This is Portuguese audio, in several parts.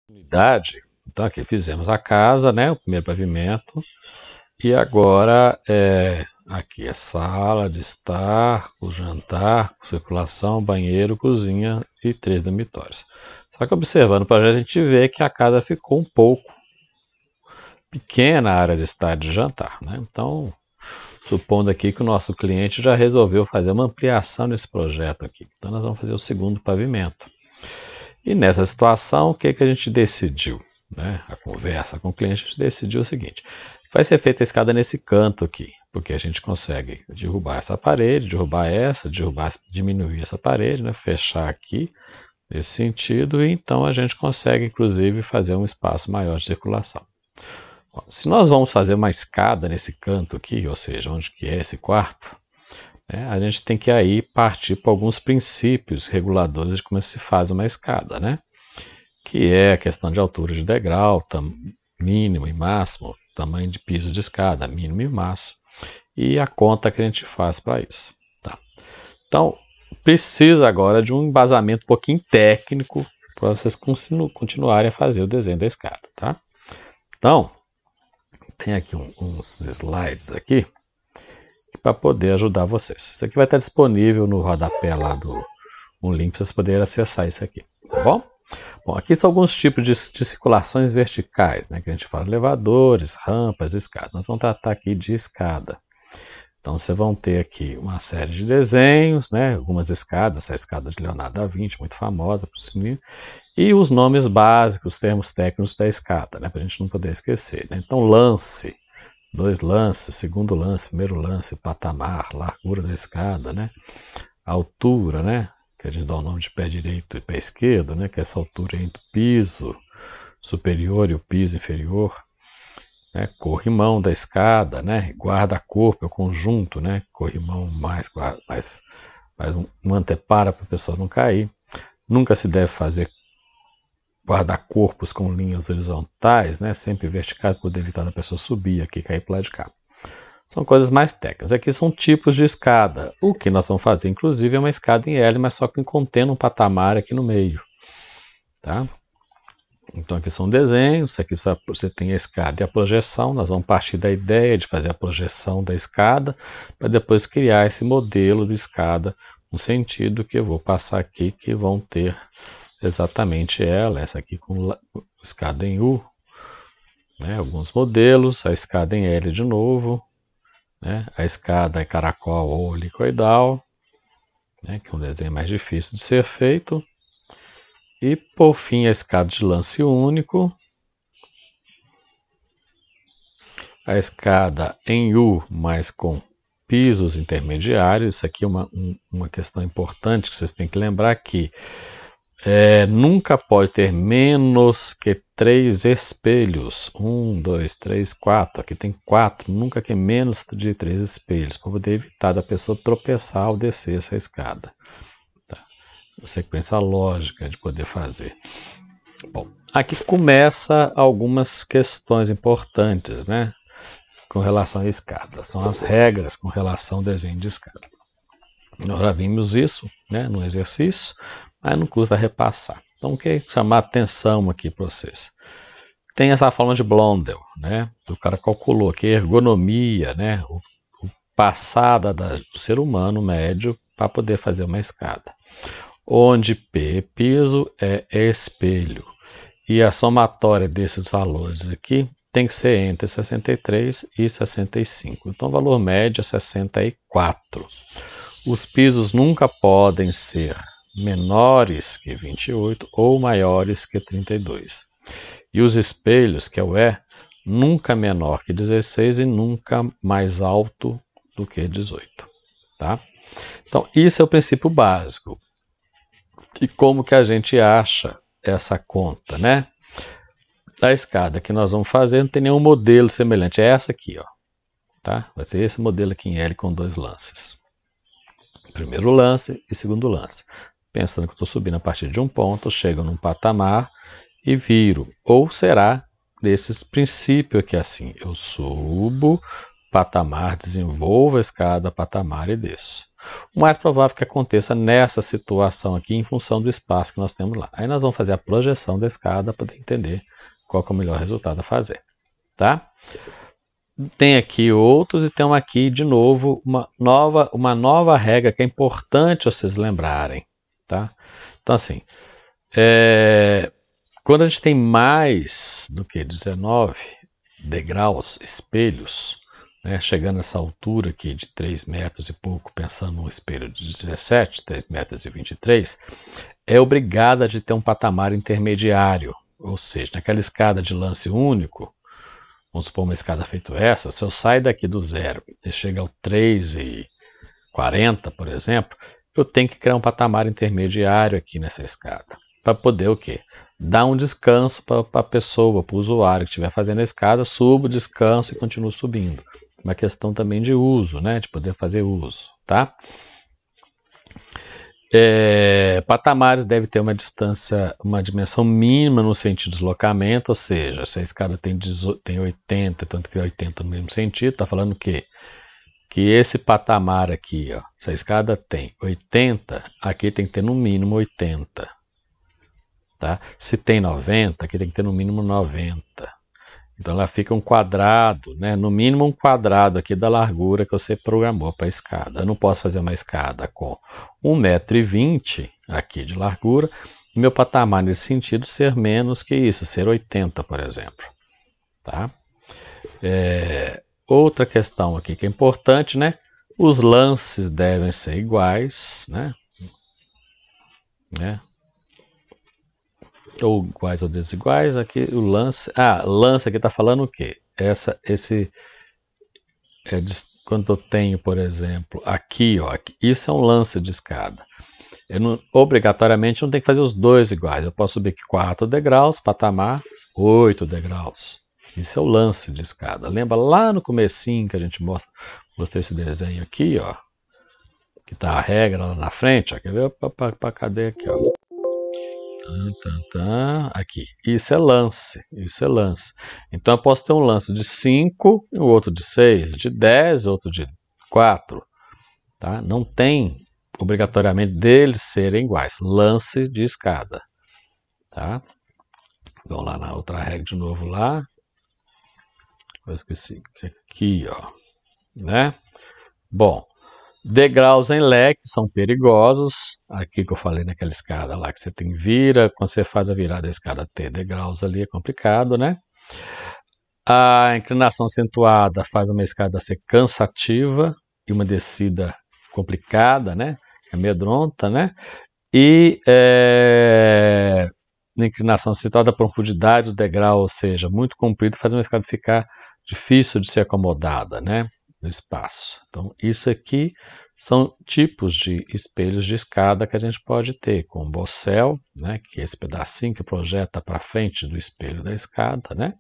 Unidade. Então aqui fizemos a casa, né, o primeiro pavimento, e agora aqui é sala de estar, o jantar, circulação, banheiro, cozinha e 3 dormitórios. Só que observando o projeto a gente vê que a casa ficou um pouco pequena a área de estar e de jantar, né? Então, supondo aqui que o nosso cliente já resolveu fazer uma ampliação nesse projeto aqui. Então nós vamos fazer o segundo pavimento. E nessa situação, o que a gente decidiu? Né? A conversa com o cliente, a gente decidiu o seguinte: vai ser feita a escada nesse canto aqui, porque a gente consegue derrubar essa parede, derrubar essa, diminuir essa parede, né? Fechar aqui nesse sentido, e então a gente consegue, inclusive, fazer um espaço maior de circulação. Bom, se nós vamos fazer uma escada nesse canto aqui, ou seja, onde que é esse quarto, né, a gente tem que aí partir para alguns princípios reguladores de como se faz uma escada, né? Que é a questão de altura de degrau, mínimo e máximo, tamanho de piso de escada, mínimo e máximo, e a conta que a gente faz para isso. Tá? Então, precisa agora de um embasamento um pouquinho técnico para vocês continuarem a fazer o desenho da escada. Tá? Então, tem aqui uns slides aqui para poder ajudar vocês. Isso aqui vai estar disponível no rodapé lá um link para vocês poderem acessar isso aqui, tá bom? Bom, aqui são alguns tipos de circulações verticais, né, que a gente fala elevadores, rampas, escadas. Nós vamos tratar aqui de escada. Então, vocês vão ter aqui uma série de desenhos, né, algumas escadas, essa escada de Leonardo da Vinci, muito famosa, e os nomes básicos, os termos técnicos da escada, né, para a gente não poder esquecer. Né? Então, lance, 2 lances, segundo lance, primeiro lance, patamar, largura da escada, né, altura, né, que a gente dá o nome de pé direito e pé esquerdo, né, que é essa altura entre o piso superior e o piso inferior, né, corrimão da escada, né, guarda-corpo, é o conjunto, né, corrimão mais um anteparo para a pessoa não cair. Nunca se deve fazer guarda-corpos com linhas horizontais, né, sempre verticais, para poder evitar da pessoa subir aqui e cair para o lado de cá. São coisas mais técnicas. Aqui são tipos de escada. O que nós vamos fazer, inclusive, é uma escada em L, mas só que contendo um patamar aqui no meio. Tá? Então aqui são desenhos, aqui você tem a escada e a projeção. Nós vamos partir da ideia de fazer a projeção da escada, para depois criar esse modelo de escada, no sentido que eu vou passar aqui, que vão ter exatamente essa aqui com escada em U, né, alguns modelos, a escada em L de novo, né? A escada é caracol ou helicoidal, né? Que é um desenho mais difícil de ser feito. E por fim a escada de lance único, a escada em U, mas com pisos intermediários. Isso aqui é uma questão importante que vocês têm que lembrar que nunca pode ter menos que 3 espelhos. 1, 2, 3, 4. Aqui tem 4, nunca que menos de 3 espelhos, para poder evitar da pessoa tropeçar ao descer essa escada. Tá? A sequência lógica de poder fazer. Bom, aqui começa algumas questões importantes, né? Com relação à escada. São as regras com relação ao desenho de escada. Nós já vimos isso, né, no exercício, mas não custa repassar. Então, o que chamar atenção aqui para vocês? Tem essa forma de Blondel, né? O cara calculou aqui a ergonomia, né? O passada do ser humano médio para poder fazer uma escada. Onde P, piso, é espelho. E a somatória desses valores aqui tem que ser entre 63 e 65. Então, o valor médio é 64. Os pisos nunca podem ser menores que 28 ou maiores que 32. E os espelhos, que é o E, nunca menor que 16 e nunca mais alto do que 18. Tá? Então, isso é o princípio básico. E como que a gente acha essa conta, né? A escada que nós vamos fazer não tem nenhum modelo semelhante. É essa aqui, ó. Tá? Vai ser esse modelo aqui em L com 2 lances. Primeiro lance e segundo lance. Pensando que estou subindo a partir de um ponto, chego num patamar e viro. Ou será desses princípios aqui assim. Eu subo, patamar, desenvolvo a escada, patamar e desço. O mais provável que aconteça nessa situação aqui, em função do espaço que nós temos lá. Aí nós vamos fazer a projeção da escada para poder entender qual que é o melhor resultado a fazer, tá? Tem aqui outros e tem aqui de novo uma nova regra que é importante vocês lembrarem, tá? Então assim, quando a gente tem mais do que 19 degraus, espelhos, né, chegando nessa altura aqui de 3 metros e pouco, pensando num espelho de 17, 3 metros e 23, é obrigada de ter um patamar intermediário, ou seja, naquela escada de lance único, vamos supor uma escada feita essa, se eu saio daqui do zero e chego ao 3,40, por exemplo, eu tenho que criar um patamar intermediário aqui nessa escada, para poder o quê? Dar um descanso para a pessoa, para o usuário que estiver fazendo a escada, subo, descanso e continuo subindo. Uma questão também de uso, né? De poder fazer uso, tá? Patamares devem ter uma distância, uma dimensão mínima no sentido de deslocamento, ou seja, se a escada tem 80, tanto que é 80 no mesmo sentido, está falando o quê? Que esse patamar aqui, ó, se a escada tem 80, aqui tem que ter no mínimo 80. Tá? Se tem 90, aqui tem que ter no mínimo 90. Então ela fica um quadrado, né? No mínimo um quadrado aqui da largura que você programou para a escada. Eu não posso fazer uma escada com 1,20 m aqui de largura e meu patamar nesse sentido ser menos que isso, ser 80, por exemplo. Tá? Outra questão aqui que é importante, né? Os lances devem ser iguais, né? Ou iguais ou desiguais, aqui o lance... lance aqui está falando o quê? Quando eu tenho, por exemplo, aqui, ó, isso é um lance de escada. Eu não, obrigatoriamente não tenho que fazer os dois iguais. Eu posso subir aqui 4 degraus, patamar, 8 degraus. Isso é o lance de escada. Lembra lá no comecinho que a gente mostrei esse desenho aqui, ó, que está a regra lá na frente, ó, quer ver? Cadê aqui, ó? Aqui. Isso é lance. Então eu posso ter um lance de 5, o outro de 6, de 10, outro de 4. Tá? Não tem obrigatoriamente deles serem iguais. Lance de escada. Tá? Vamos lá na outra regra de novo lá. Eu esqueci. Aqui, ó. Né? Bom. Degraus em leque são perigosos. Aqui que eu falei naquela escada lá que você tem vira, quando você faz a virada da escada ter degraus ali é complicado, né? A inclinação acentuada faz uma escada ser cansativa e uma descida complicada, né? Amedronta, né? E na inclinação acentuada, a profundidade do degrau, ou seja, muito comprido, faz uma escada ficar difícil de ser acomodada, né? No espaço. Então, isso aqui são tipos de espelhos de escada que a gente pode ter, com o bossel, né, que é esse pedacinho que projeta para frente do espelho da escada, né,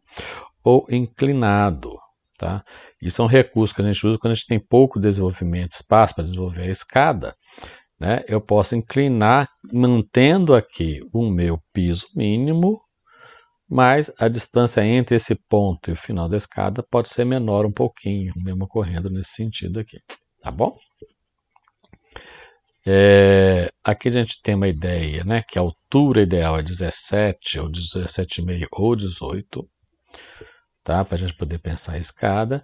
ou inclinado. Tá? Isso é um recurso que a gente usa quando a gente tem pouco desenvolvimento, espaço para desenvolver a escada. Né, eu posso inclinar, mantendo aqui o meu piso mínimo, mas a distância entre esse ponto e o final da escada pode ser menor um pouquinho, mesmo ocorrendo nesse sentido aqui, tá bom? Aqui a gente tem uma ideia, né, que a altura ideal é 17, ou 17,5 ou 18, tá, para a gente poder pensar a escada,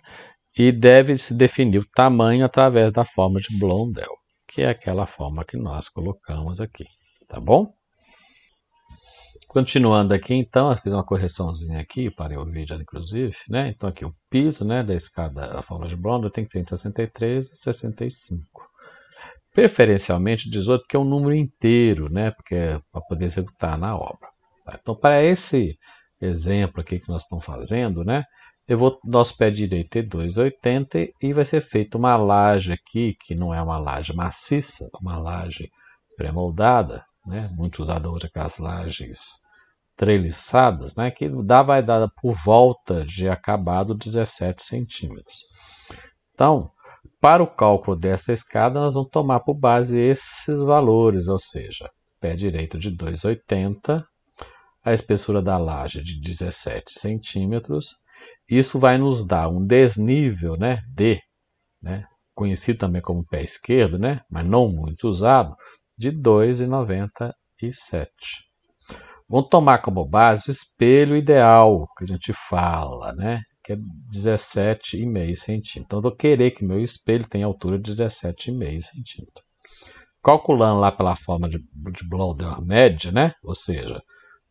e deve se definir o tamanho através da forma de Blondel, que é aquela forma que nós colocamos aqui, tá bom? Continuando aqui, então, eu fiz uma correçãozinha aqui, parei o vídeo, inclusive, né? Então, aqui o piso, né, da escada, a forma de Blondel, tem que ter entre 63 e 65. Preferencialmente 18, porque é um número inteiro, né? Porque é para poder executar na obra. Tá? Então, para esse exemplo aqui que nós estamos fazendo, né? Nosso pé direito é 2,80 e vai ser feita uma laje aqui, que não é uma laje maciça, uma laje pré-moldada, né? Muito usada hoje aquelas lajes treliçadas, né, que vai dar por volta de acabado 17 centímetros. Então, para o cálculo desta escada, nós vamos tomar por base esses valores, ou seja, pé direito de 2,80, a espessura da laje de 17 centímetros. Isso vai nos dar um desnível, né, D, né, conhecido também como pé esquerdo, né? Mas não muito usado, de 2,97. Vamos tomar como base o espelho ideal que a gente fala, né? Que é 17,5 centímetros. Então, eu vou querer que meu espelho tenha altura de 17,5 centímetros. Calculando lá pela forma de Blondel média, né? Ou seja,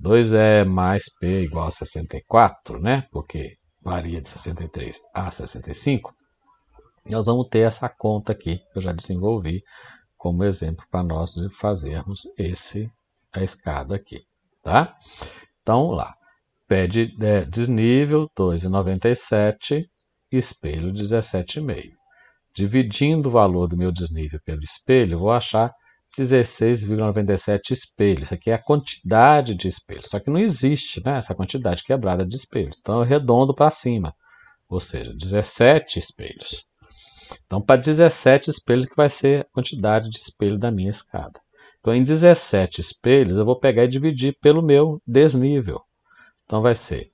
2E mais P igual a 64, né? Porque varia de 63 a 65. Nós vamos ter essa conta aqui, que eu já desenvolvi como exemplo para nós fazermos a escada aqui, tá? Então, lá, pé de desnível 2,97, espelho 17,5. Dividindo o valor do meu desnível pelo espelho, eu vou achar 16,97 espelhos. Isso aqui é a quantidade de espelhos. Só que não existe, né, essa quantidade quebrada de espelhos. Então, eu redondo para cima. Ou seja, 17 espelhos. Então, para 17 espelhos que vai ser a quantidade de espelho da minha escada. Então, em 17 espelhos, eu vou pegar e dividir pelo meu desnível. Então, vai ser,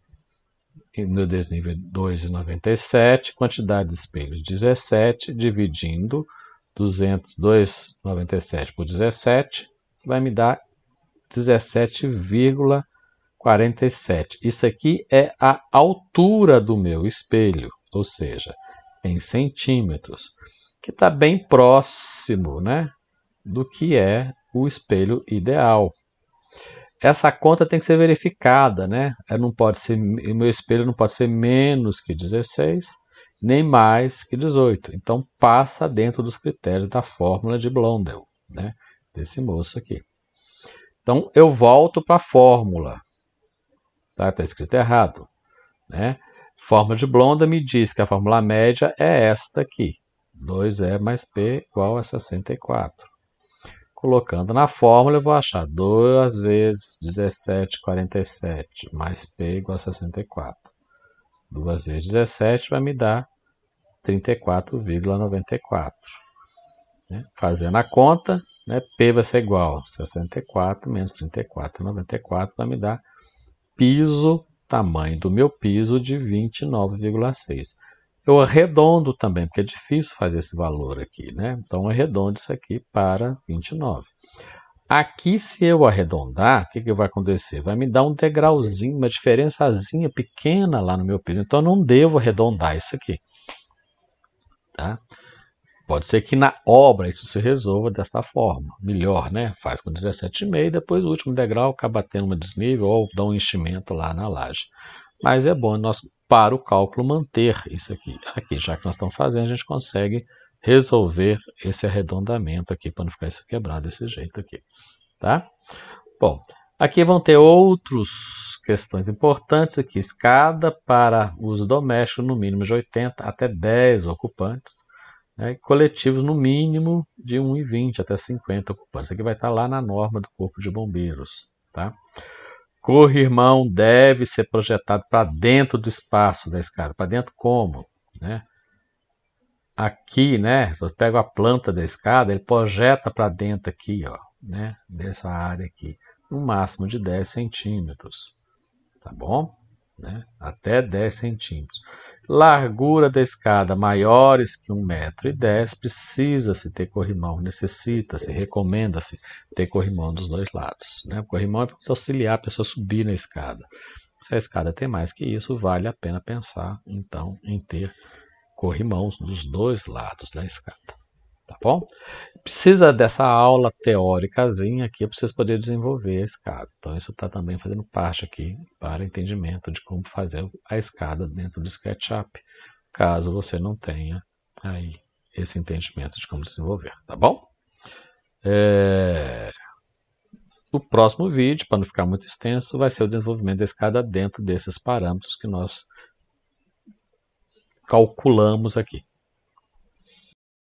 meu desnível é 2,97, quantidade de espelhos 17, dividindo 297 por 17, vai me dar 17,47. Isso aqui é a altura do meu espelho, ou seja, em centímetros, que está bem próximo, né, do que é o espelho ideal. Essa conta tem que ser verificada, né? Não pode ser, o meu espelho não pode ser menos que 16, nem mais que 18. Então, passa dentro dos critérios da fórmula de Blondel, né? Desse moço aqui. Então, eu volto para a fórmula. Tá? Tá escrito errado, né? Fórmula de Blondel me diz que a fórmula média é esta aqui. 2E mais P igual a 64. Colocando na fórmula, eu vou achar 2 vezes 17,47 mais P igual a 64. 2 vezes 17 vai me dar 34,94. Né? Fazendo a conta, né, P vai ser igual a 64 menos 34,94 vai me dar piso, tamanho do meu piso de 29,6. Eu arredondo também, porque é difícil fazer esse valor aqui, né? Então, eu arredondo isso aqui para 29. Aqui, se eu arredondar, o que vai acontecer? Vai me dar um degrauzinho, uma diferençazinha pequena lá no meu piso. Então, eu não devo arredondar isso aqui. Tá? Pode ser que na obra isso se resolva desta forma. Melhor, né? Faz com 17,5, depois o último degrau acaba tendo um desnível ou dá um enchimento lá na laje. Mas é bom nós, para o cálculo, manter isso aqui. Aqui, já que nós estamos fazendo, a gente consegue resolver esse arredondamento aqui, para não ficar isso quebrado desse jeito aqui. Tá? Bom, aqui vão ter outras questões importantes aqui. Escada para uso doméstico no mínimo de 80 até 10 ocupantes. Né? Coletivos no mínimo de 1,20 até 50 ocupantes. Isso aqui vai estar lá na norma do Corpo de Bombeiros. Tá? Corrimão deve ser projetado para dentro do espaço da escada. Para dentro como? Né? Aqui, né? Eu pego a planta da escada, ele projeta para dentro aqui, ó, né? Dessa área aqui. No máximo de 10 centímetros. Tá bom? Né? Até 10 centímetros. Largura da escada maiores que 1,10 m, precisa-se ter corrimão, necessita-se, recomenda-se ter corrimão dos dois lados. Né? O corrimão é para auxiliar a pessoa a subir na escada. Se a escada tem mais que isso, vale a pena pensar, então, em ter corrimãos dos dois lados da escada. Tá bom? Precisa dessa aula teóricazinha aqui para vocês poderem desenvolver a escada. Então, isso está também fazendo parte aqui para entendimento de como fazer a escada dentro do SketchUp, caso você não tenha aí esse entendimento de como desenvolver, tá bom? O próximo vídeo, para não ficar muito extenso, vai ser o desenvolvimento da escada dentro desses parâmetros que nós calculamos aqui.